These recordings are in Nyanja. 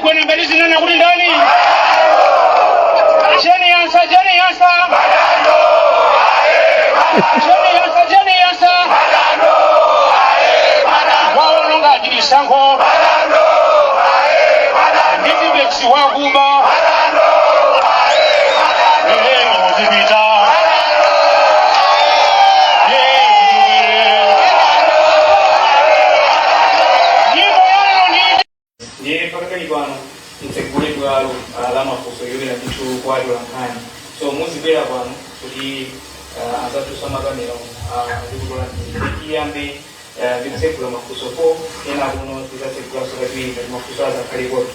kwena mbalizi nana kuli ndani jeni yansa waononga jilisango nditi beksi wakuba muzibita alama kuso yule na kitu kwa watu lankani so muzi bila bwana kuli azatu samaganira ndikudola ndiyambe biksekula makuso ko ena kuno tizakula soka twinga makuso aza kalibo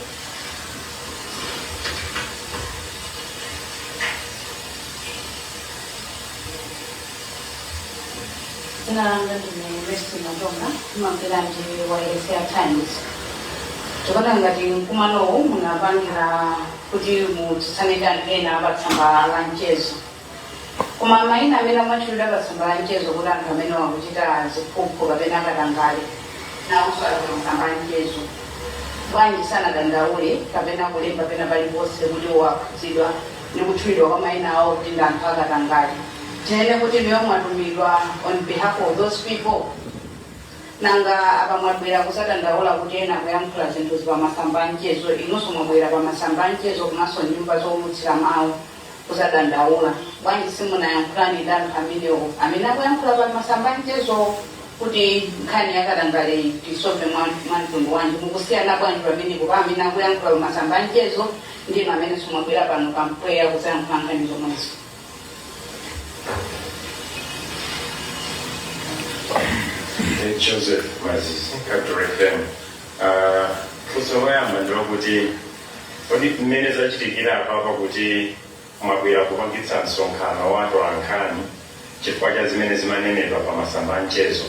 na resti madonna mambelanje wa Asia Times tukana ngati kumano munapangira kuti mutsanidani ena abatsamba lanchezo kuma maina amene amachulira abatsamba lanchezo kuti anthu amene wakuchita ziphuphu kapena akatangale nakusala kutsamba lanchezo bwanji sanadandaule kapena kulemba pena paliponse kuti wakhudzidwa ndi kutchulidwa kwa maina awo kuti ndi anthu akatangale tinene kuti ndiyo mwatumidwa on behalf of those people nanga akamwabwera kusadandaula kuti ena kuyankhula zinthu zipamasamba nchezo inonso mwabwera pamasamba nchezo komanso nyumba zowulutsira mawu kusadandaula bwanji simunayankhulani ndi anthu amenewo amene akuyankhula pamasamba nchezo kuti nkhani yakatangale tisofe mwantundu wanji mukusiyana bwanji pamenepo pa amene akuyankhula pamasamba nchezo ndino amene simwabwera pano pampweya kusayankhula nkhani zomwezo. Joseph Mazis, Capital FM. Kusoya mandro kuti oni manager chitikira papa kuti mwabwera kupangitsa msonkhano watu ankani chifukwa cha zimene zimanenedwa pamasamba nchezo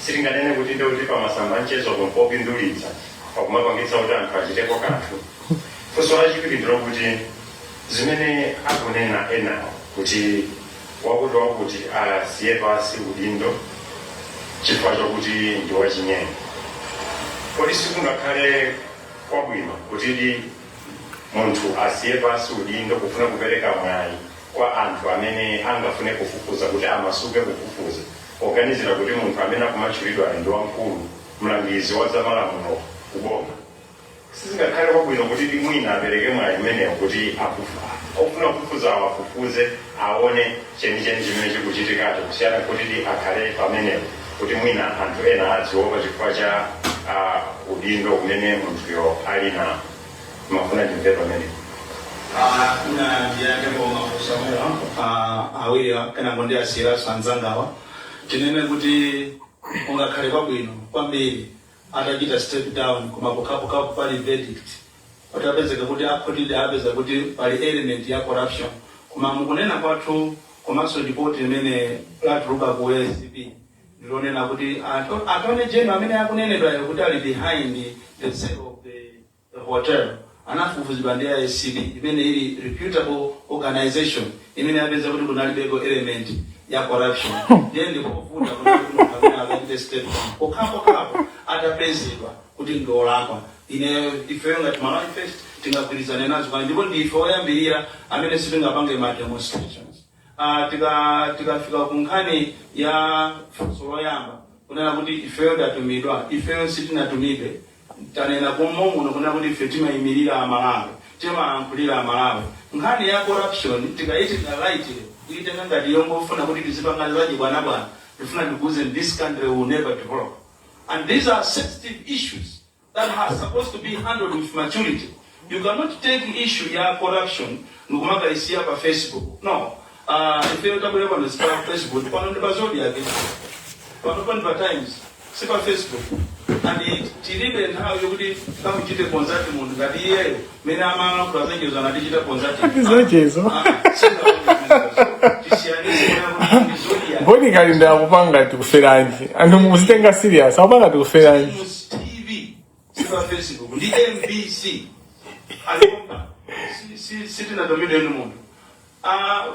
siringanene kuti ndio kuti pamasamba nchezo kumpopindulitsa pakumapangitsa kuti anthu achiteko kanthu kusoya chipindiro kuti zimene akunena ena kuti wakuti asiye pasi udindo chifukwa chokuti ndi wachinyengo polisi kungakhale kwabwino kuti munthu asiye pasi udindo kufuna kupereka mwayi kwa anthu amene angafune kufufuza kuti amasuke kufufuza oganizira kuti munthu amene akumatchulidwa ndi wamkulu mlangizi wa zamalamulo kuboma sizingakhale kwabwino kuti mwina apereke mwayi umenewo kuti ofuna kufufuza awafufuze aone chenicheni chimene chikuchitikacho kusiyana kuti akhale pamenewo kuti mwina anthu ena adziwopa chifukwa cha udindo umene munthuyo ali na mafuna ndimve pamenepo. Kuna ndiyange kwa mafusamula awiri kana ngondi asira sanzangawa tinene kuti ungakhale kwabwino kwambiri atachita step down kumapokapo pali verdict watapezeka kuti akhotide apeza kuti pali element ya corruption kuma mukunena kwathu komanso report imene latuluka ku SCP ndilonena kuti atone jeno amene akunenedwa kuti ali behind the sale of the hotel anafufuzidwa ndi SCP imene ili reputable organization imene apeza kuti kunalibeko element ya corruption then ndikuvuta kuti amene state okapo atapezedwa kuti ndolakwa ine ifeyo ngati manifest tingagwirizana nazo kandi ndipo ndife oyambirira amene sitingapange ma demonstrations tikafika kunkhani ya funso loyamba kunena kuti ifeyo ndatumidwa ifeyo sitinatumidwe tanena kumomuno kunena kuti ife timayimirira amalawi timayankhulira amalawi nkhani ya corruption tikaitika lightly kuitenga ngati yongofuna kuti tizipangalizaji bwana tifuna tikuze this country will never develop and these are sensitive issues that are supposed to be handled with maturity. You cannot take issue ya corruption nukumaka isia pa Facebook. No. If you don't believe on the Facebook, pano ndi bazodi yake. Pano pa Times, si pa Facebook. And tilibe nthawi yokuti kamuchite konzati mundu ngati iyeyo mene amanga kutazengeza na digital konzati. Ndizochezo. Boni Kalindo akupanga tikuferanji. Anthu muzitenga serious. Akupanga tikuferanji. TV, si pa Facebook. Ndi MBC. Aliomba. Sitina domino enu mundu.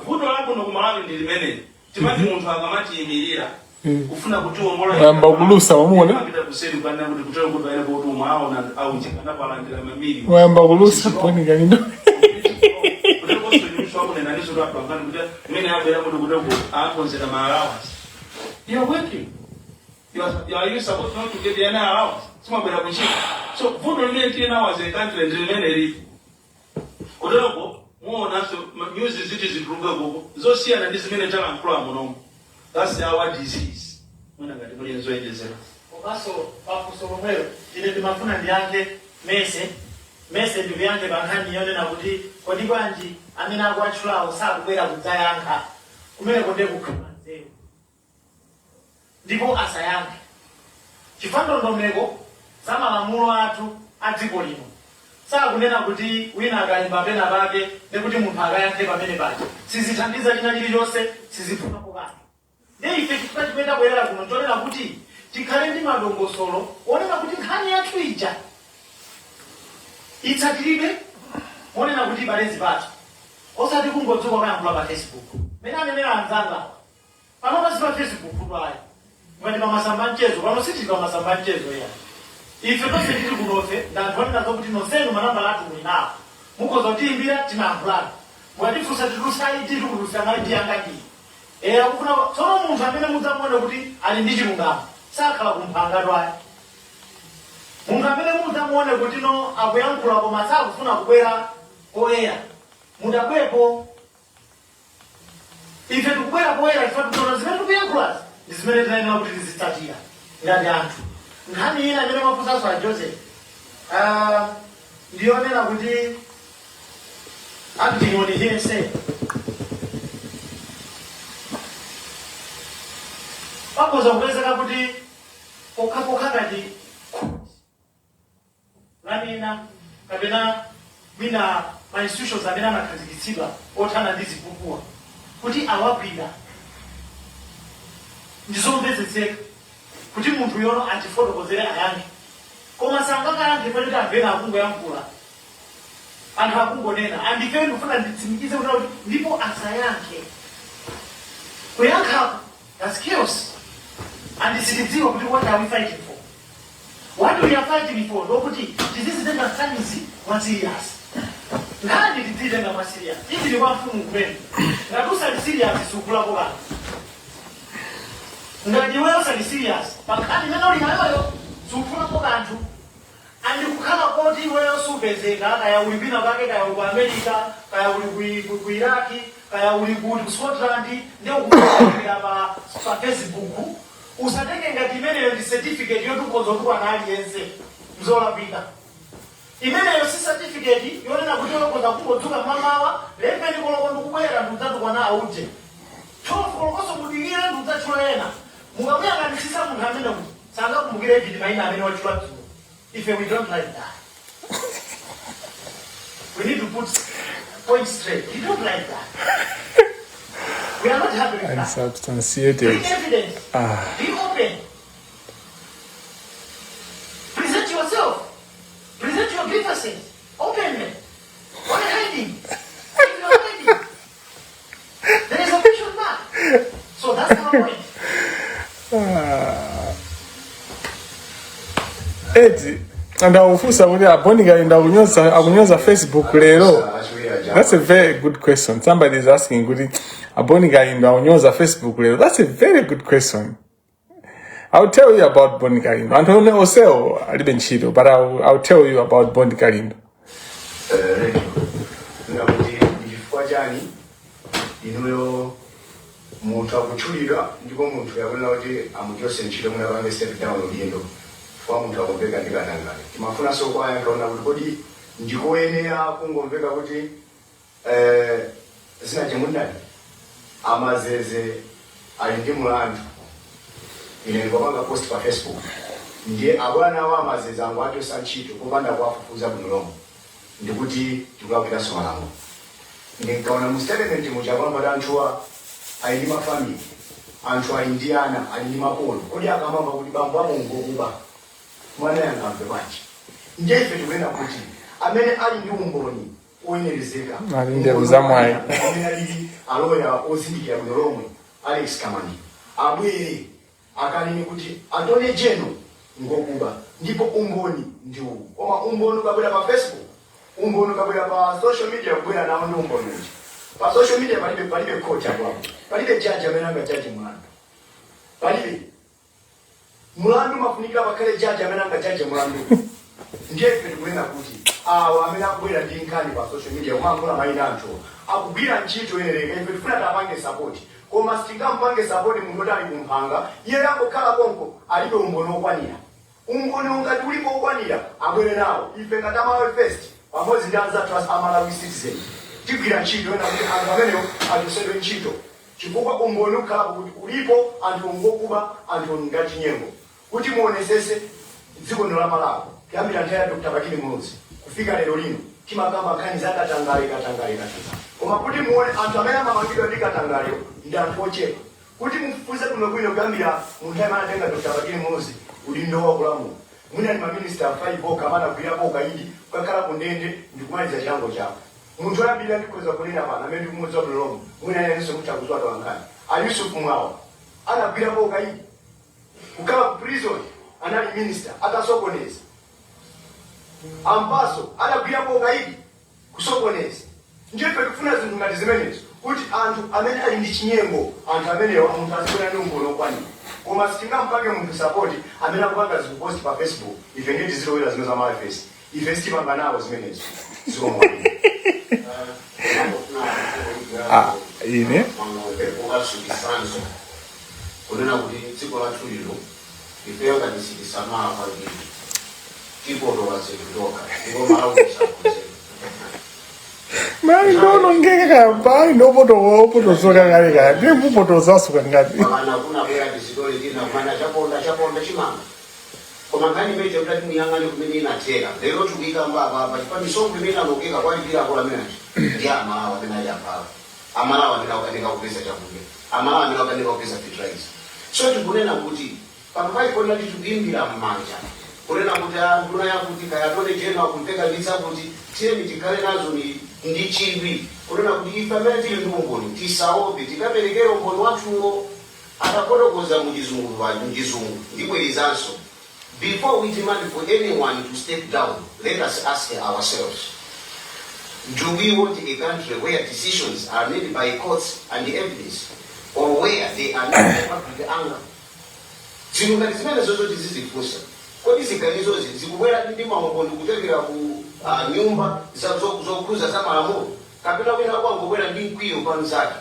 Vuto lako no kumalawi ndi limene. Timati munthu akamati imirira ufuna kuti ongola yamba kulusa wamuna apita kuseri bwana kuti kutola kuti aile kuti umwaona au njikana palandira mamili wayamba kulusa Boni Kalindo you are working. Are you supposed not to get the allowance? Some of them so for the 18 hours a country and remain Odoko, more than to use the cities in Rugago, Zosia and this minute and Cram. That's our disease. When I got the millions of it. Also, Papuso, did the Mafuna Bianche, Mese Bianche, Bahani, Yona Budi, Kodibanji, and then I watch Lao, South Where with Dianca, Umereco come. Ndipo asayange chifando ndomego sama lamulo atu atipolimo sala kunena kuti wina akalimba pena pake nekuti munthu akayankhe pamene pake sizithandiza lina lililonse sizifuna kokani ndiye ife tikachipenda bwerera kuno tonena kuti tikhale ndi madongosolo onena kuti nkhani yathu ija itsatiribe onena kuti balezi pathu osati kungodzuka kayankhula pa Facebook mene anenera anzanga panopa sipa Facebook pwayi mwene pamasamba mchezo panositi pamasamba mchezo ya ife tose tili kunofe ndantwana zokuti nosenu manamba latu mwinawo mukoza utimbira tinamplana mwatifusa titusaiti tikulusa maji yangadi akufuna tsono munthu amene mudzamuona kuti ali ndi chilungamo sakhala kumphanga twaye munthu amene mudzamuone kuti no akuyankhula koma sakufuna kubwera poyera mudabwepo ife tikubwera poyera ife tikuona zimene tikuyankhulazi ndizimene tinayenera kuti tizitatira ngati anthu nkhani ina imene mafunsanso a Joseph ndiyonena kuti acting on hearsay pakoza kupezeka kuti pokhapokha ngati lamina kapena mina ma institutions amene anakhazikitsidwa othana ndi zipukuwa kuti awagwira ndizomvetsetseka kuti munthu yono atifotokozere ayange koma sangakayankhe pachoti amvena akungoyankhula anthu akungonena andifeni ndikufuna nditsimikize kuti ndipo asayankhe kuyankhako that's chaos andisitidziwa kuti what are we fighting for what we are fighting for ndokuti tizizitenga nkhanizi mwa serious nkhani tizitenga mwa serious izi ndi kwa mfumu kumene ngati usali serious sukulapo kanthu ngati wewe usali serious pakhani imene uli nayoyo sukulapo kanthu andikukhala koti wewe supezeka kaya uli pina pake kaya uli ku America kaya uli ku Iraki kaya uli ku Scotland ndio kukumbira pa Facebook usatenge ngati imeneyo ndi certificate yotukozodwa na aliyense mzolapita imeneyo si certificate yonena kuti ulokoza kungodzuka mamawa lembe ndikoloko ndikubwera ndikudzatuka na auje chofolokoso kudikira ndikudzachula ena mukamuyang'anisisa munthu amene kuti sangakumbukire David Maina amene wachula dzulo if we don't like that we need to put points straight. We don't like that. We are not happy with that. Unsubstantiated. Bring evidence. Be open. Present yourself. Present your grievances. Openly. What are you hiding? If you are hiding, there is a question mark. So that's our point. Eti, ndaufusa kuti Boni Kalindo akunyoza Facebook lero. That's a very good question. Somebody is asking kuti Boni Kalindo akunyoza Facebook lero. That's a very good question. I'll tell you about Boni Kalindo. Antone oseo alibe ntchito, but I'll tell you about Boni Kalindo. Ndifwajani inoyo muntu akuchulira ndiko muntu yabona kuti amujose ntchito muna bange step down oliendo kwa muntu akopeka ndikanangana timafuna soko aya kaona kuti kodi ndikoyenera kungomveka kuti zina chemundani amazeze ali ndi mulandu ine ndikopanga post pa Facebook ndiye abwana wa amazeze angu atosa ntchito kupanda kuwafufuza kunolomo ndikuti tikapita somalango ndikaona mu statement muchapamba anthuwa ali mafamily anthu ali ndi ana ali ndi makolo kodi akamamba kuti bambo amungo kuba mwana yangambe bwanji ndiye ife tikwena kuti amene ali ndi umboni oyenerezeka Ali ndi uzamwayi amene ali aloya ozindikira bwino lomwe Alex Kamangira abwere akanene kuti Attorney General ngokuba ndipo umboni ndiwo koma umboni ukabwera pa Facebook umboni ukabwera pa social media kubwera nawo ndi umboni uchi pa social media palibe coach apo palibe judge amene angajaji mlandu palibe mulandu mafunikira pakhale judge amene angajaji mlandu ndiye tikunena kuti amene akubwera ndi nkhani pa social media kumankhula mayina anthu akugwira ntchito inereka ife tifuna tapange support koma sitingampange support munthu oti ali kumphanga iye yakokhala konko alibe umboni okwanira umboni ungati ulipo okwanira abwere nawo ife ngati amawe first pamodzi ndi anzathu amalawi citizen tigwira ntchito ena kuti anthu amenewo atisedwe ntchito chifukwa umboni ukhalapo kuti ulipo anthu ngokuba anthu ngati nyengo kuti muonesese dziko lino la Malawi kuyambira nthawi ya Dr. Bakili Muluzi kufika lero lino timakamba nkhani za katangale koma kuti muone anthu amene amamangidwa ndi katangale ndi anthu ochepa kuti mufufuze kuno bwino kuyambira munthu amene anatenga Dr. Bakili Muluzi udindo wa kulamula mwina ni maminista 5 oka amene agwirapo ukaidi kukakhala kundende ndikumaliza chilango chawo munthu oyambirira ndikhoza kunena pano amene ndikumudza bwino mwina yenso muchakuzwa tolankhani Ayusufu Mwawa anagwirapo ukaidi kukhala ku prison anali minister atasokoneza Ampaso anagwirapo ukaidi kusokoneza ndiye tikufuna zinthu ngati zimenezo kuti anthu amene ali ndi chinyengo anthu amenewo amunthu azibwera ndi umboni okwanira koma sitingampake munthu support amene akupanga zikuposti pa Facebook ife ngeti zilowera zimene za mali face ife sitipanga nawo zimenezo zikomwa ine ukasukisanzo kunena kuti dziko lathu lino ife yakatisikisama pali tipotoka zekutoka mali ndono ngeke kamba inopoto zoka ngale kaya ndimupoto zasuka ngati kana kuna bera disitoli kina mana chaponda chimanga koma ngani meje kuti muyangane kumene inateka lero tukika mbava apa chifani songo imene anokeka kwali bila kola menachi ndi amalawa pena yapa amalawa ndina ukanika kupesa chakudya amalawa ndina ukanika kupesa fertilizer so tikunena kuti pampai kona titugimbira mmanja kunena kuti nduna yakuti kaya Attorney General kumpeka nditsa kuti tieni tikale nazo ndi chidwi kunena kuti ife amene tili ndi umboni tisaope tikaperekera umboni wathuwo akafotokoza mchizungu ndibwerizanso. Before we demand for anyone to step down, let us ask ourselves, do we want a country where decisions are made by courts and the evidence, or where they are not made with anger? Zvinhu zimene zozo tizizifunsa kodi ziganizo zikubwera ndi maumboni kuchokera ku nyumba zokhuza za malamulo kapena wina kwangobwera ndi mkwiyo pa mzake.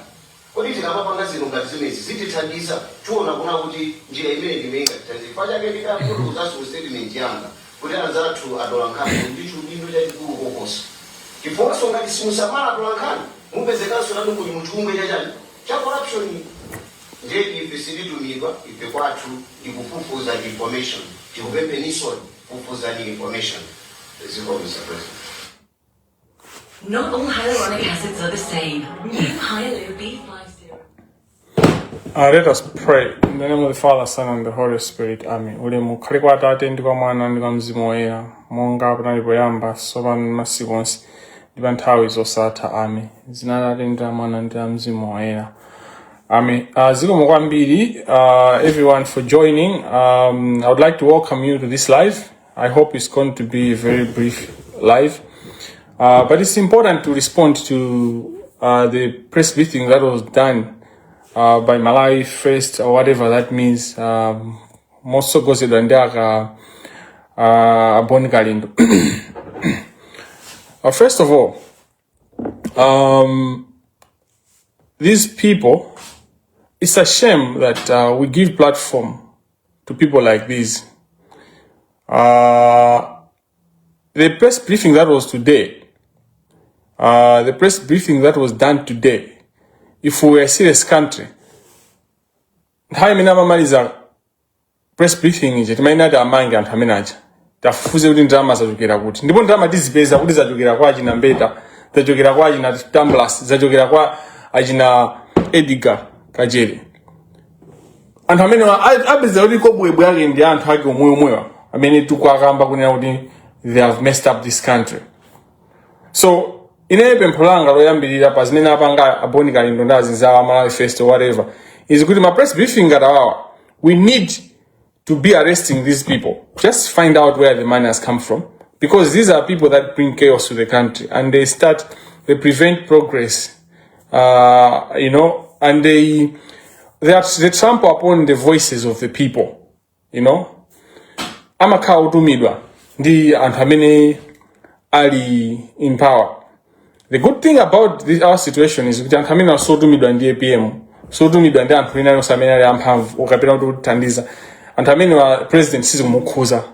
Kodi tikamapanga zinthu ngati zimezi zitithandiza tiona kuna kuti njira imene ndimenga tithandiza pachake ndikakuzaso statement yanga kuti anzathu atolankhani ndicho dindo chachikulu koposa chifukwa ngati simusamala atolankhani mupezekanso nanu kuti muchumbe chachani cha corruption. Ndiye ife silitumidwa ife kwathu ikufufuza information tikupempheniso kufufuza information. Mr. President. Not all hyaluronic acids are the same. New Hyalo B50. Let us pray. In the name of the Father, Son, and the Holy Spirit. Amen. Uli mukhale kwa Atate ndi kwa Mwana ndi kwa Mzimu Woyera, monga panali poyamba, tsopano ndi masiku onse, ndi pa nthawi zosatha. Amen. Dzina la Atate ndi la Mwana ndi la Mzimu Woyera. Amen. Zikomo kwambiri, everyone for joining. I would like to welcome you to this live. I hope it's going to be a very brief live. But it's important to respond to the press briefing that was done by Malawi First, or whatever that means. Most goes to Kalindo. First of all, these people, it's a shame that we give platform to people like this. The press briefing that was today, the press briefing that was done today, if we were a serious country, how many mamaliza press briefing is it? Maina da manga and haminaja. Tafuze kuti drama zachokera kuti. Ndipo drama tizipeza kuti zachokera kwa ajina Mbeta, zachokera kwa ajina Tamblas, zachokera kwa ajina Edgar Kajere. Anthu amene abeza kuti kobwebwe ake ndi anthu ake omwewa amene tukwakamba kunena kuti they have messed up this country. So ine pempho langa loyambirira pa zimene apanga aboni Kalindo ndazi za Malawi First or whatever is kuti ma press briefing ngatawawa we need to be arresting these people. Just find out where the money has come from, because these are people that bring chaos to the country, and they prevent progress, and they trample upon the voices of the people, Amakautumidwa, the Antamene Ali in power. The good thing about our situation is that Antamina Sotumidwa and the APM, Sotumidwa and the Antamina Samena Amhav, or Capitano Tandiza, Antamina President Sizu Mukuza.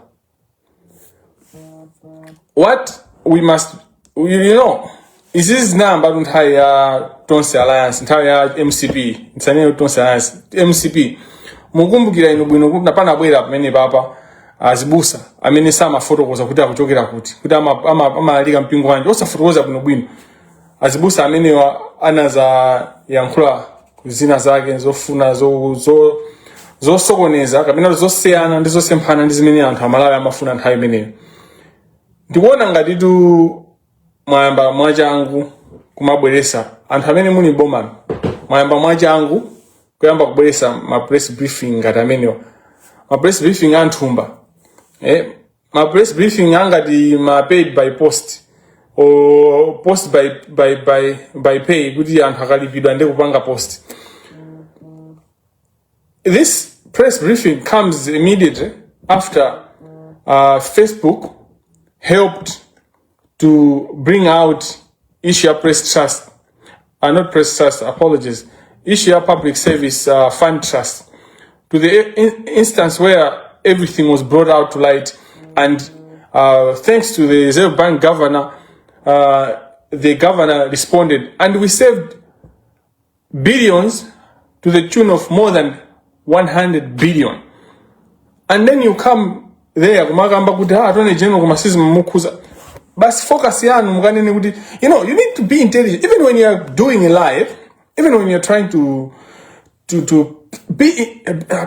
What we must, is this now about entire Tonse Alliance, entire MCP, it's a new Tonse Alliance, MCP. Mugumbukira ino napana bwera mene baba azibusa amene sama photo koza kuti akuchokera kuti ama alika mpingo wanje osa photo koza kuno bwino azibusa amene anaza yankhula kuzina zake zofuna zosokoneza kapena zosiyana ndizosemphana ndi zimene anthu amalawi amafuna nthawi imeneyo. Ndikuona ngati mwayamba mwachangu kumabweresa anthu amene muli boma, mwayamba mwachangu kuyamba kubweresa ma press briefing ngati amenewa, ma press briefing anthumba, ma press briefing angati ma paid by post or post by pay kuti anthu akalipidwa ndi kupanga post. This press briefing comes immediately after Facebook helped to bring out Asia Press Trust, not Press Trust, apologies, Asia Public Service Fund Trust, to the instance where everything was brought out to light, and thanks to the Reserve Bank governor, the governor responded, and we saved billions to the tune of more than 100 billion. And then you come there, but focus you need to be intelligent. Even when you are doing a live, even when you're trying to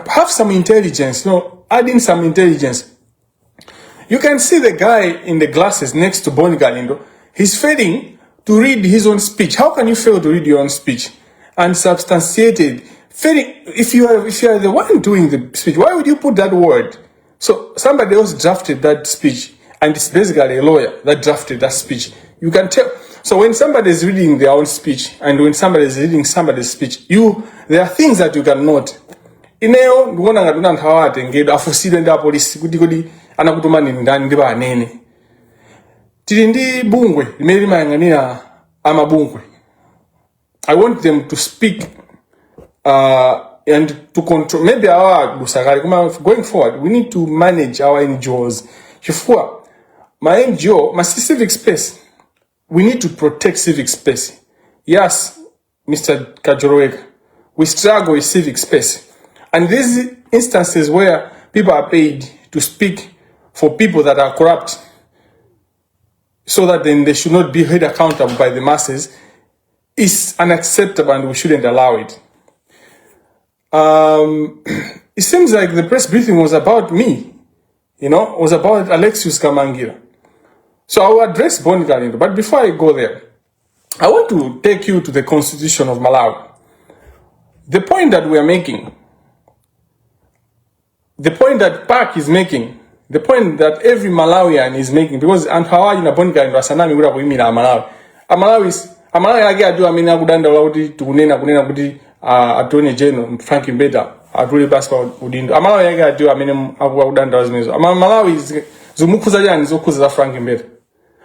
have some intelligence, adding some intelligence. You can see the guy in the glasses next to Bonnie Kalindo. He's failing to read his own speech. How can you fail to read your own speech? Unsubstantiated. Failing. If you are the one doing the speech, why would you put that word? So somebody else drafted that speech, and it's basically a lawyer that drafted that speech. You can tell. So when somebody is reading their own speech, and when somebody is reading somebody's speech, there are things that you can note. Ineo ndikuona ngati anthu awatengedwa afusire ndi apolisi kuti anakutumani ndani ndi banene. Tili ndi bungwe limene limayang'anira amabungwe. I want them to speak and to control. Maybe our busakali going forward, we need to manage our NGOs. Chifukwa my NGO, my civic space, we need to protect civic space. Yes, Mr. Kajoroweka, we struggle with civic space. And these instances where people are paid to speak for people that are corrupt, so that then they should not be held accountable by the masses, is unacceptable, and we shouldn't allow it. It seems like the press briefing was about me, it was about Alexious Kamangira. So I will address Bonnie Kalindo, but before I go there, I want to take you to the Constitution of Malawi. The point that we are making, the point that Park is making, the point that every Malawian is making, because Anhawa in a Bonnie Kalindo asanami ura kuimira Malawi age adu amina kudanda lauti tukunena kuti Attorney General Frank Mbeta atuli baspa udindo. Malawi age adu amina kudanda wazimezo. Malawi zumukuza jani zokuza za Frank Mbeta.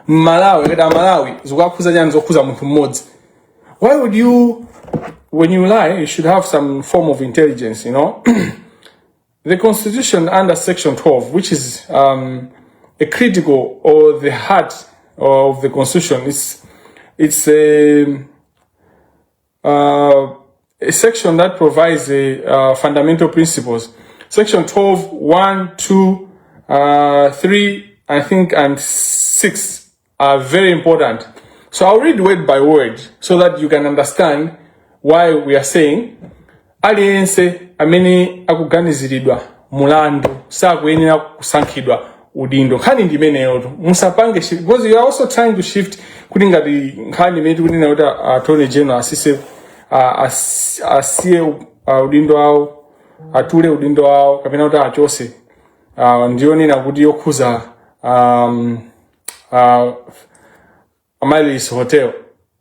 Malawi zukakuza jani zokuza mtu mmodzi. Why would you, when you lie, you should have some form of intelligence, The Constitution under Section 12, which is a critical or the heart of the Constitution, it's a section that provides fundamental principles. Section 12, 1, 2, 3, I think, and 6 are very important. So I'll read word by word so that you can understand why we are saying aliyense amene akuganiziridwa mulandu sakuyenera kusankhidwa udindo. Nkhani ndimeneyo musapange shift, because you are also trying to shift kuti ngati nkhani imene kuti nauta Attorney General asiye udindo awo atule udindo wao kapena kuti achose ndionena kuti yokhuza Amalis Hotel.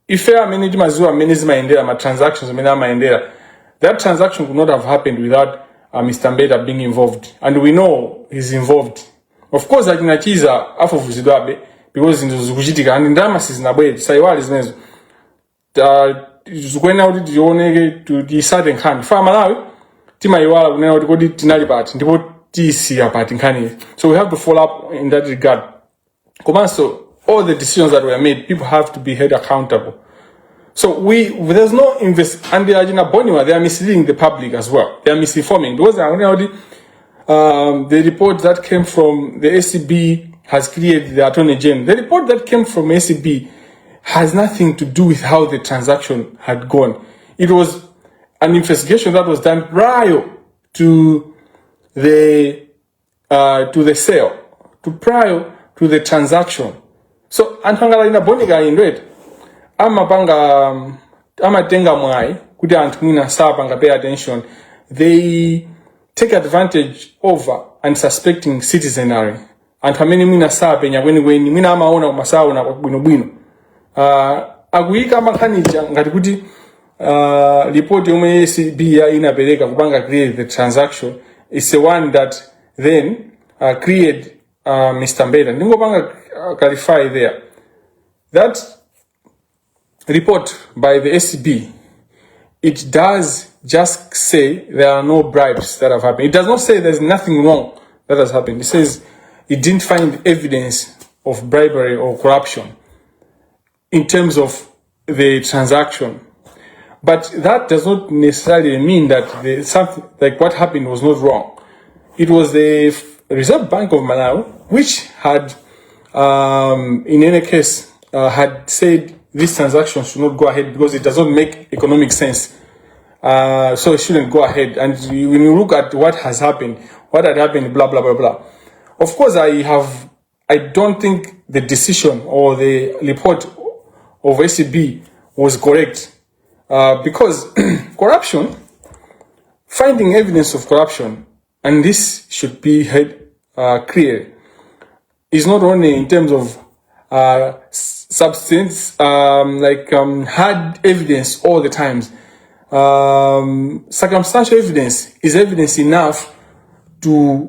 If amene timaziwa amene zimayendera ma transactions amene amaendera, that transaction could not have happened without Mr. Mbeda being involved, and we know he's involved. Of course achinachiza afofuzidwabe because into zikuchitika and ndama sizinabwere saiwali zimezo zikuena kuti tioneke to the certain kind fa Malawi timaiwala kunena kuti kodi tinali pati ndipo tisiya pati nkhani. So we have to follow up in that regard. Komanso all the decisions that were made, people have to be held accountable. So there's no and they are misleading the public as well. They are misinforming because the report that came from the ACB has created the Attorney General. The report that came from ACB has nothing to do with how the transaction had gone. It was an investigation that was done prior to the sale, prior to the transaction. So antangala ina bonika indwet amatenga mwai kuti anthu mwina sapa pay attention. They take advantage over unsuspecting citizenry. Anthu amene mwina sapa nyakweni mwina amaona kumasaona bwinobwino akuyika makhanija ngati kuti report yomwe ACB inapereka kupanga create the transaction is the one that then create Mr. Mbeda. Ndingopanga clarify there. That report by the ACB, it does just say there are no bribes that have happened. It does not say there's nothing wrong that has happened. It says it didn't find evidence of bribery or corruption in terms of the transaction. But that does not necessarily mean that something like what happened was not wrong. It was the Reserve Bank of Malawi which had, in any case, had said this transaction should not go ahead because it does not make economic sense. So it shouldn't go ahead. And when you look at what had happened, blah, blah, blah, blah. Of course, I don't think the decision or the report of ACB was correct. Because corruption, finding evidence of corruption, and this should be clear, is not only in terms of substance, hard evidence all the times. Circumstantial evidence is evidence enough to,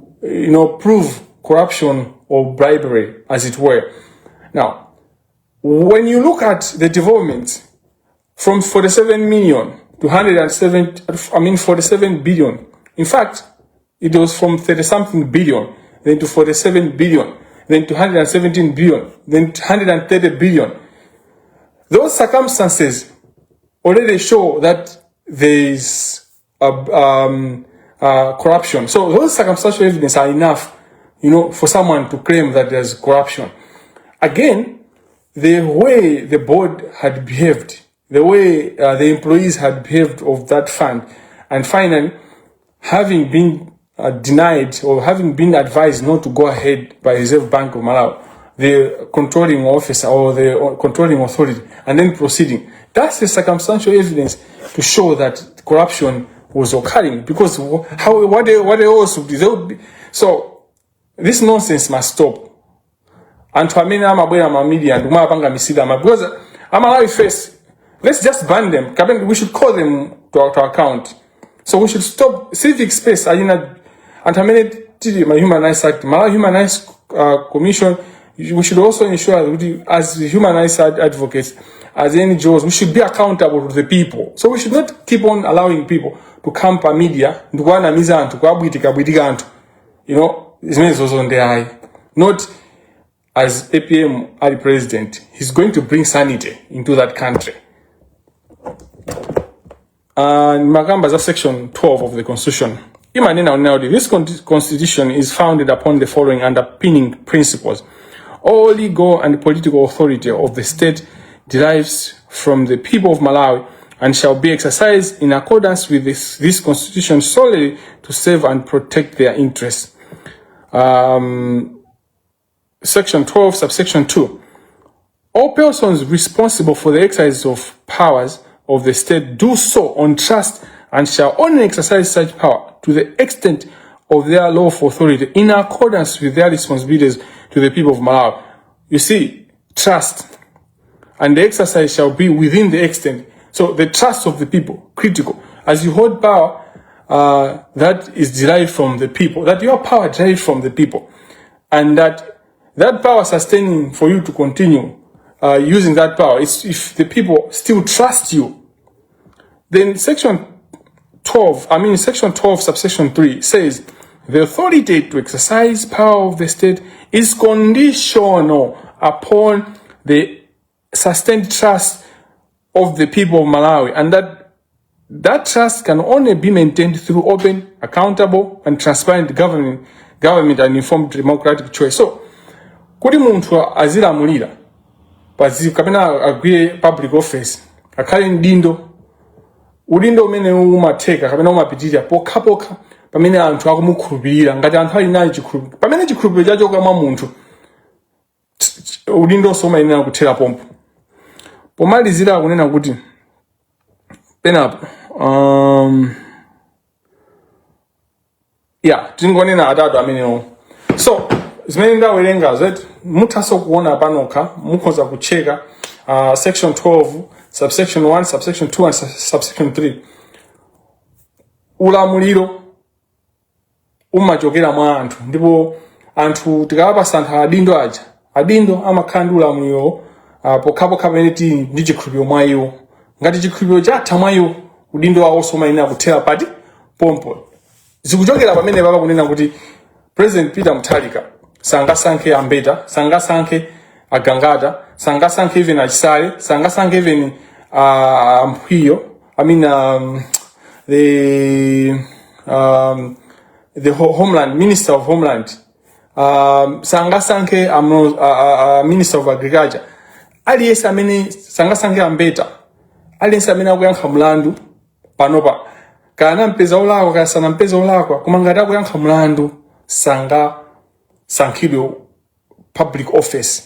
prove corruption or bribery, as it were. Now, when you look at the development from 47 million to 47 billion. In fact, it was from 30-something billion, then to 47 billion, then to 117 billion, then to 130 billion. Those circumstances already show that there is corruption. So those circumstantial evidence are enough, for someone to claim that there's corruption. Again, the way the board had behaved, the way the employees had behaved of that fund, and finally, having been denied or having been advised not to go ahead by Reserve Bank of Malawi, the controlling officer or the controlling authority, and then proceeding. That's the circumstantial evidence to show that corruption was occurring. Because what else would be? So this nonsense must stop. And to amena amabwera media and umapanga misida because Malawi face. Let's just ban them. We should call them to account. So we should stop civic space. And my Human Rights Act, Malawi Human Rights Commission. We should also ensure that as human rights advocates, as NGOs, we should be accountable to the people. So we should not keep on allowing people to camp a media, not as APM Ali president. He's going to bring sanity into that country. And Magamba is section 12 of the Constitution. This Constitution is founded upon the following underpinning principles. All legal and political authority of the state derives from the people of Malawi and shall be exercised in accordance with this Constitution solely to save and protect their interests. Section 12, subsection 2. All persons responsible for the exercise of powers of the state do so on trust and shall only exercise such power to the extent of their lawful authority in accordance with their responsibilities to the people of Malawi. You see, trust. And the exercise shall be within the extent. So the trust of the people, critical. As you hold power, that is derived from the people, that your power derived from the people. And that power sustaining for you to continue using that power is if the people still trust you. Then section 12 subsection 3 says, the authority to exercise power of the state is conditional upon the sustained trust of the people of Malawi, and that trust can only be maintained through open, accountable, and transparent government and informed democratic choice. So, kuti munthu azilamulira kapena agwire public office, akhale udindo umene umatheka kapena umapitirira pokhapokha pamene anthu akumukhulupirira, ngati anthu ali nayo chikhulupiriro. Pamene chikhulupiriro chachoka mwa munthu, udindo somayenera kuthera pompo. Pomalizira akunena kuti penapo tingonena atatu amenewo. So zimene ndawerenga zeti muthaso kuona panokha, mukhoza kucheka section 12 subsection 1 subsection 2 and subsection 3. Ulamuliro umachokera mwa anthu, ndipo anthu tikawapasa adindo amakhala ndi ulamuliro pokhapokha pamene tili ndi chikhulupiriro mwa iwo. Ngati chikhulupiriro chatha mwa iwo, udindo wawo somayenera kuthera pati pompo. Zikuchokera pamene baba kunena kuti President Peter Mutharika sangasankhe Ambeta, sangasankhe Agangata, sangasankhe even Achisale, sangasankhe even Mphwiyo, the Homeland, Minister of Homeland, sangasankhe Minister of Agriculture. Aliyense amene sangasankhe Ambeta, aliyense amene akuyankha mlandu panopa, kana mpeza olakwa kana sana mpeza olakwa, koma ngati akuyankha mlandu sankhidwe public office.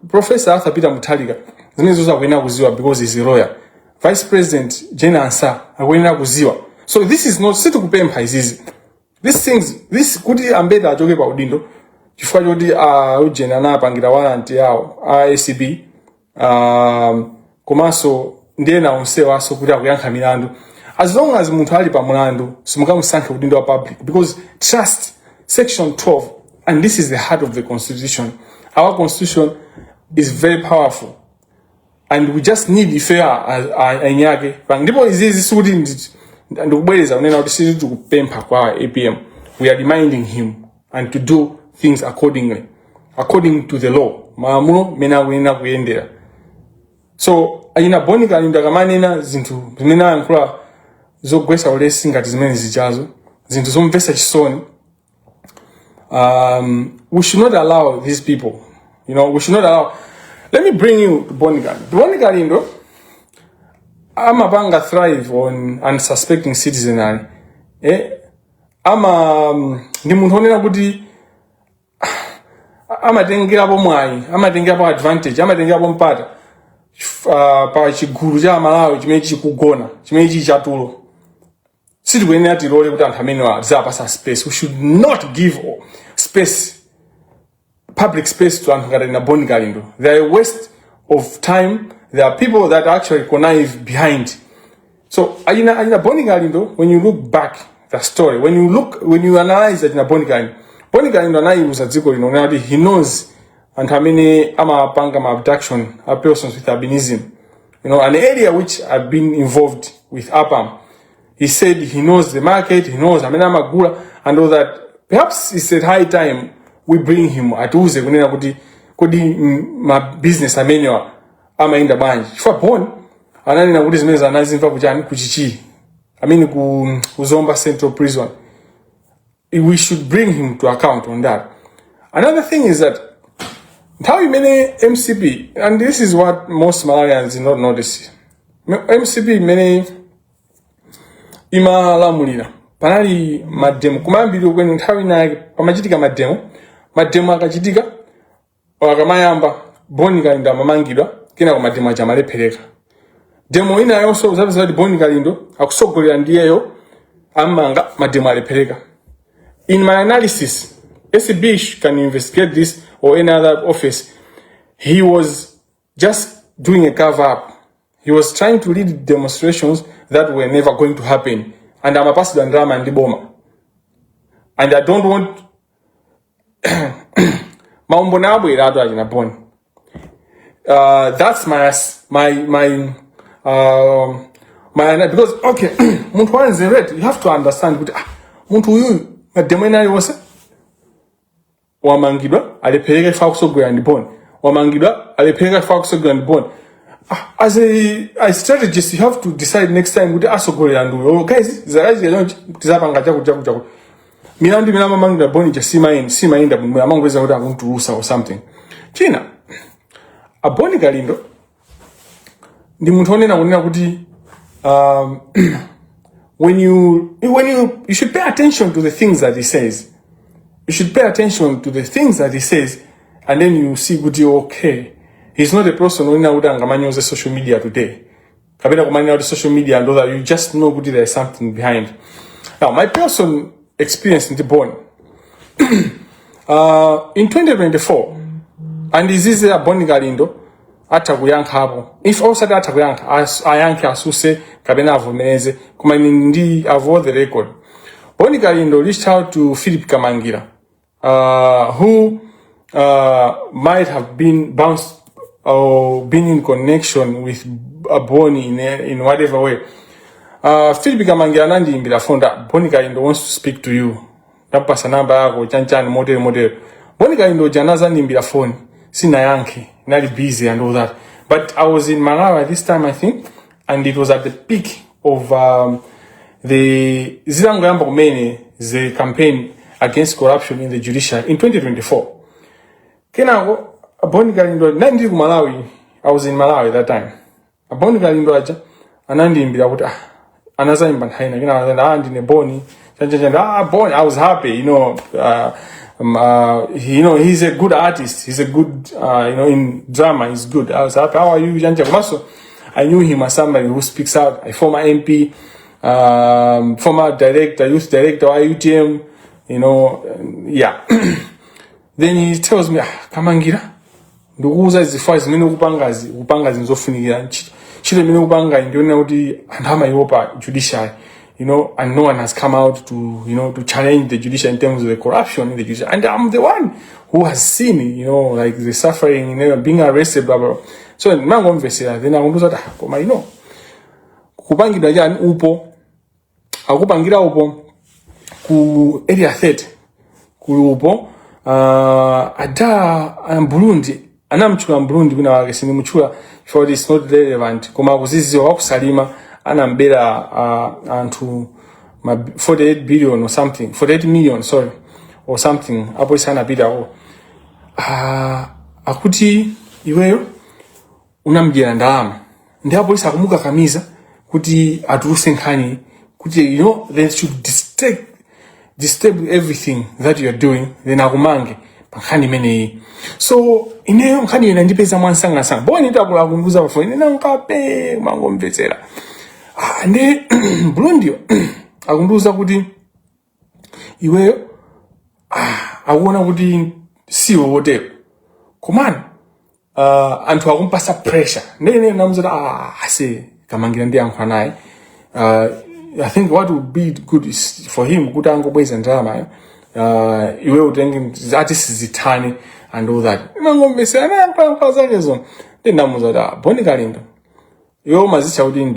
Professor Arthur Peter Mutharika zimenezo zakuyenera kuziwa because he's a lawyer. Vice President Jane Ansah akuyenera kuziwa. So this is not sitikupempha izizi. This kuti Ambeta achoke pa udindo chifukwa choti ujena anapangira warrant yawo ACB komanso ndiyena onsewa so kuti akuyankha milandu. As long as munthu ali pa mulandu simukamusankhe udindo wa public, because trust, section 12, and this is the heart of the constitution. Our constitution is very powerful, and we just need fair anyake. Ndipo izizi sudi ndikubwereza unena kuti sisi tikupempha kwa APM. We are reminding him and to do things according to the law. Maamulo mena akuyenera kuyendera. So ayina Boni Kalindo akamanena zinthu zimene ayankhula zogwesa ulesi ngati zimene zichazo, zinthu zomvesa chisoni. We should not allow these people, we should not allow. Let me bring you to Boni Kalindo. Boni Kalindo, amapanga thrive on unsuspecting citizenry. Ndi munthu onena kuti amatengerapo mwayi, amatengerapo advantage, amatengerapo mpata pa chigulu cha Malawi chimene chikugona, chimene chichatulu. Sitikuyenera tilole kuti anthu amene azapasa space. We should not give space, public space to anthu ngati na Boni Kalindo. They are a waste of time. There are people that actually connive behind. So ayina Boni Kalindo, when you look back the story, when you analyze that na Boni Kalindo anaiuza dziko lino nati he knows anthu amene amapanga ma abduction of persons with albinism, an area which I've been involved with APAM. He said he knows the market, he knows amene amagula and all that. Perhaps it's a high time we bring him atuze kunena kuti ma business amene amaenda bwanji. Chifukwa Boni ananena kuti zimene anazimva kuchani kuchichi, kuzomba Central Prison. We should bring him to account on that. Another thing is that how many MCP, and this is what most Malawians do not notice. MCP many imalamulira panali mademo kumambiri kweni nthawi naye pamachitika mademo akachitika akamayamba Boni Kalindo amamangidwa kena kwa mademo achalephereka. Demo ina yonso uzapeza kuti Boni Kalindo akusogolera ndiyeyo amanga mademo alipereka. In my analysis, SB can investigate this or any other office. He was just doing a cover up. He was trying to lead demonstrations that were never going to happen. And I'm a pastor and drama and Boma. And I don't want that's my because okay, muntu wanze you have to understand kuti muntu uyu mademena yose wamangidwa alipereka ifa kusogwera ndibona wamangidwa alipereka ifa kusogwera ndibona as a strategist you have to decide next time kuti asogolera nduyo guys zarazi yonke tizapanga chakuja mina mamangidwa boni je simaenda bumwe amangweza kuti akuntulusa or something china aboni Kalindo ndi muntu onena kunena kuti when you should pay attention to the things that he says. You should pay attention to the things that he says, and then you see good. Okay, he's not a person who knows social media today. Kabila kumanya the social media and all that. You just know good there is something behind. Now, my personal experience in the born in 2024, and this is a Boni Kalindo. Atakuyanka hapo if also that atakuyanka ayanke asuse kabena avumeleze kuma ndi avoid the record. Boni Kalindo reached out to Philip Kamangira who might have been bounced or been in connection with Boni in whatever way. Philip Kamangira nandi imbira fonda Boni Kalindo wants to speak to you napasa namba yako chanchan model Boni Kalindo janaza imbira phone sina yanke not busy and all that. But I was in Malawi this time, I think, and it was at the peak of the campaign against corruption in the judiciary in 2024. Kena Boni Kalindo nandi ku Malawi. I was in Malawi that time. Boni Kalindo aja anandi imbira kuti anaza imba haina kena andi ne Boni Boni. I was happy, you know. He's a good artist. He's a good, in drama, he's good. I was happy. How are you, Janja Kumaso? I knew him as somebody who speaks out. A former MP, former director, youth director, IUTM, yeah. Then he tells me, Kamangira, nduguza izifazi minu kupangazi nzofunikira. Chile minu kupanga indiona uti andama yopa judiciary. And no one has come out to challenge the judiciary in terms of the corruption in the judiciary. And I'm the one who has seen, like the suffering, being arrested, blah, blah. So, then I'm going to say, then I'm going to say, kupangira jani upo, akupangira upo, ku area 30, ku upo, ada, Burundi, anamchula Burundi, kuna wakesini mchula, for this not relevant, kuma kuzizi wakusalima, anambela antu 48 billion or something 48 million sorry or something hapo sana bida ho akuti iweyo unamjera ndalama ndi hapo isa kumuka kamiza kuti atuluse nkhani kuti they should disturb everything that you are doing then akumange pankhani imeneyi. So ineyo nkhani yena ndipeza mwansanga boni itakulunguza bafoni nankape mangomvetsera ndi Burundi akunduza kuti iweyo akuona kuti siwo wotero komana anthu akumpasa pressure ndene namuzati ase Kamangira ndi yankha naye. I think what would be good is for him kuti angobweza ndalama iwe utenge artists zitani and all that mangomvetsera nayankha zake zo ndinamuzati Boni Kalindo yo mazicha udi in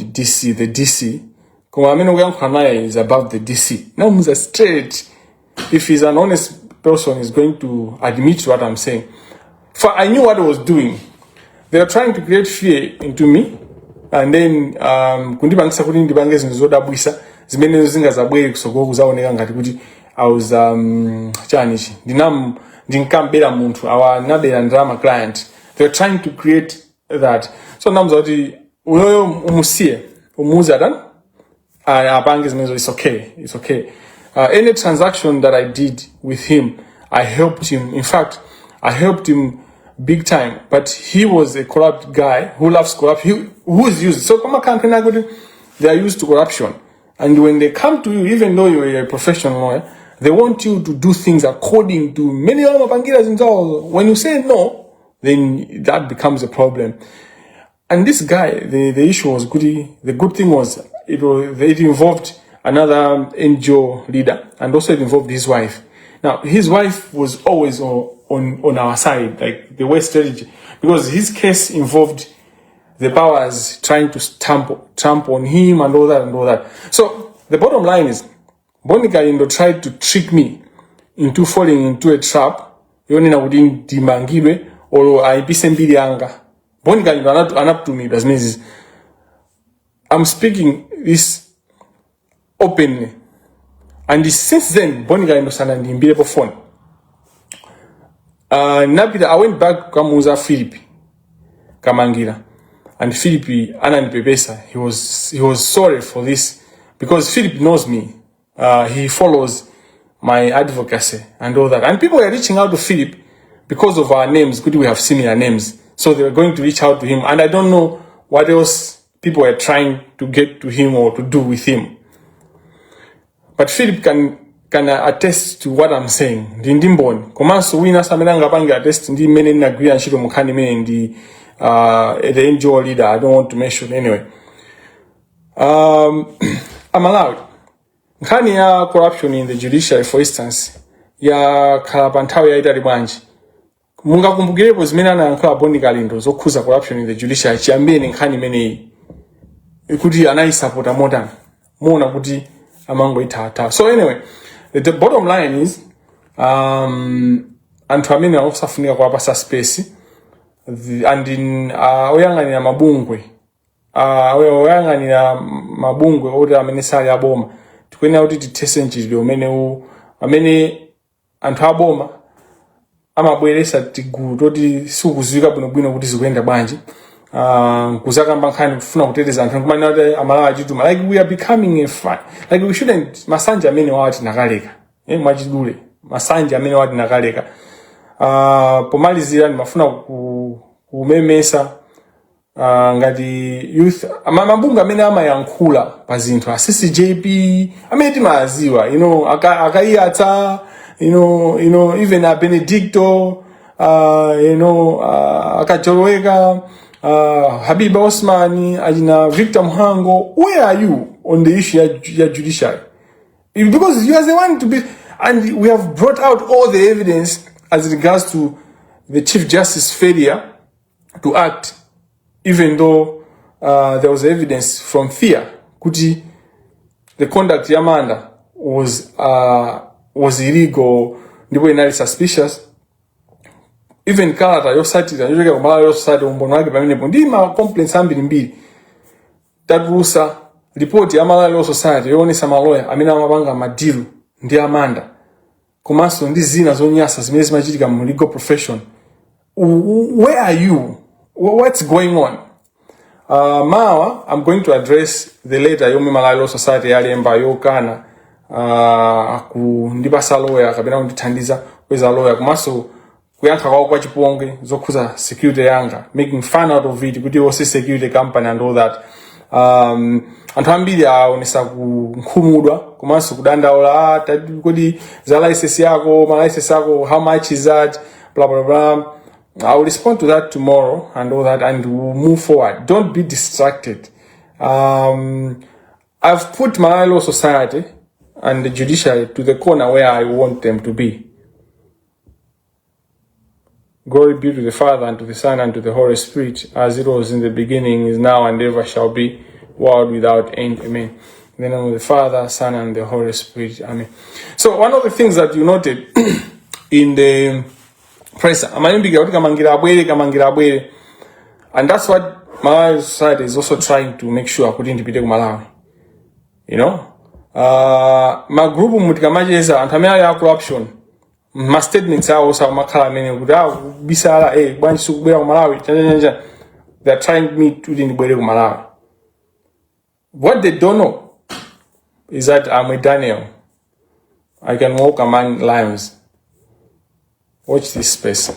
the DC kuma amene uyankha naye is above the DC. Now muza straight. If he's an honest person, he's going to admit what I'm saying. For I knew what I was doing. They are trying to create fear into me, and then kundibangisa kuti ndibange zinthu zodabwisa zimene zingazabwere kusogolo kuzaoneka ngati kuti I was chanichi ndinkambera munthu awanabera drama client. They are trying to create that. So namza kuti uyoyo umusiye umuza dan abange zimene it's okay. Any transaction that I did with him, I helped him. In fact, I helped him big time. But he was a corrupt guy who loves corruption, who is used. So, they are used to corruption. And when they come to you, even though you're a professional lawyer, they want you to do things according to many of Kamangiras themselves. When you say no, then that becomes a problem. And this guy, the issue was good. The good thing was it involved another NGO leader, and also it involved his wife. Now, his wife was always on our side, like the West strategy, because his case involved the powers trying to stamp on him and all that. So the bottom line is, Kalindo tried to trick me into falling into a trap. Yoni na udin dimangilwe or aipise mbili anga. Kalindo anap to me. That means I'm speaking this openly, and since then Kalindo sana ndimbile po phone. I went back to Kamuza Philip Kamangira, and Philip ananipepesa. He was sorry for this because Philip knows me. He follows my advocacy and all that. And people were reaching out to Philip because of our names. Could we have similar names? So they were going to reach out to him. And I don't know what else people were trying to get to him or to do with him. But Philip can attest to what I'm saying. Dindimbon. Komanso wina samenanga pangi attest ndi mene nagria nshiro mukani mene ndi the NGO leader. I don't want to mention anyway. I'm allowed. Nkani ya corruption in the judiciary, for instance, ya kalapantawe ya itali banji. Munga kumbukirepo zimena na nkala Kalindo zokuza corruption in the judiciary. Chiambie ni nkani mene kuti anai supporta modern. Muna kuti amango itata. So anyway, the bottom line is, antu amene akusafunika kwa pasa space, and in oyangani na mabungwe. Oyangani na mabungwe ode amene sali aboma. Tukwena uti titese njiri amene anthu aboma amabweresa tigulu toti sikuzwika bwino kuti zikuenda bwanji kuzakamba nkhani kufuna kuteteza anthu kumana kuti amalawa achituma, like we are becoming a fight, like we shouldn't. Masanja amene wati nakaleka mwachidule masanja amene wati nakaleka pomalizira ndimafuna kumemesa ngati youth mabunga amene amayankhula pa zinthu asisi JP amene timaziwa, akaiyatsa, even a Benedicto, akachoroweka, Habiba Osmani, ajina Victor Muhango. Where are you on the issue ya judiciary? Because you are the one to be, and we have brought out all the evidence as regards to the Chief Justice's failure to act. Even though there was evidence from fear, kuti the conduct Yamanda was illegal, ndipo inali suspicious. Even Kalata yosati yoyeka kumala yosati umbono wake pamenepo ndi ma complaints ambiri mbiri tatulusa report ya Malawi Society yoonesa maloya amene amapanga madilu ndi Amanda komanso ndi zina zonyasa zimene zimachitika mu legal profession. Where are you? What's going on? Mawa, I'm going to address the letter yomi Malawi Society yalemba yokana kundipasa lawyer kapena kundithandiza kweza lawyer komanso kuyankha kwawo kwa chiponge zokhuza security yanga, making fun out of it kuti wose security company and all that. Anthu ambiri aonesa kunkhumudwa komanso kudandaula kodi za license yako, ma license yako, how much is that, blah blah blah. I will respond to that tomorrow and all that, and we'll move forward. Don't be distracted. I've put Malawi Society and the judiciary to the corner where I want them to be. Glory be to the Father, and to the Son, and to the Holy Spirit, as it was in the beginning, is now, and ever shall be, world without end. Amen. In the name of the Father, Son, and the Holy Spirit. Amen. So one of the things that you noted in the press, and that's what Malawi Society is also trying to make sure couldn't be Malawi. My group mutikamaje antamea ya corruption. My statements are also makala mene bisala banji sukubera Malawi. They're trying me to didn't be Malawi. What they don't know is that I'm a Daniel. I can walk among lions. Watch this space.